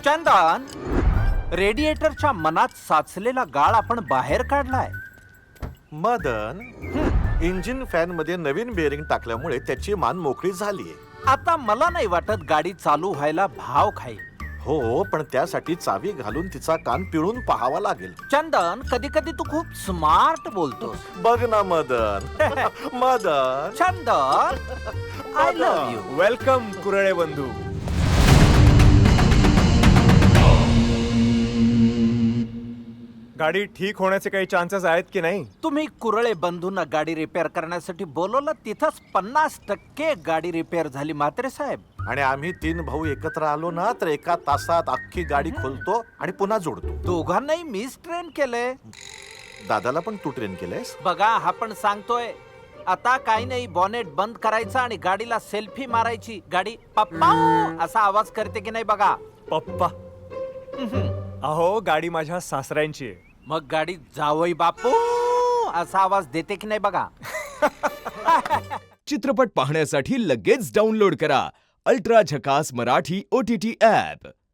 चंदन, रेडिएटरच्या मनात साचलेला गाळ आपण बाहेर काढलाय. मदन, इंजिन फॅन मध्ये नवीन बेअरिंग टाकल्यामुळे त्याची मान मोकळी झालीये. आता मला नाही वाटत गाडी चालू व्हायला भाव खाईल. हो, पण त्यासाठी चावी घालून तिचा कान पिळून पाहावा लागेल. चंदन, कधी कधी तू खूप स्मार्ट बोलतोस. बघ ना मदन. मदन, चंदन, आय लव्ह यू. वेलकम कुरळे बंधू. गाडी ठीक होण्याचे काही चान्सेस आहेत की नाही? तुम्ही कुरळे बंधूंना गाडी रिपेअर करण्यासाठी बोलवलं, तिथंच 50% गाडी रिपेअर झाली म्हात्रे साहेब. आणि आम्ही 3 भाऊ एकत्र आलो ना तर एका तासात अख्खी गाडी खोलतो आणि पुन्हा जोडतो. दोघांनाही मीच ट्रेन केलंय. दादाला पण तू ट्रेन केलंयस? बघा, हा पण सांगतोय. आता काही नाही, बॉनेट बंद करायचा आणि गाडीला सेल्फी मारायची. गाडी पप्पा असा आवाज करते की नाही बघा. पप्पा. अहो, गाडी माझ्या सासऱ्यांची आहे. मग गाडी जावई बापू असा आवाज देते की नाही बघा. चित्रपट पाहण्यासाठी लगेच डाउनलोड करा अल्ट्रा झकास मराठी OTT ॲप.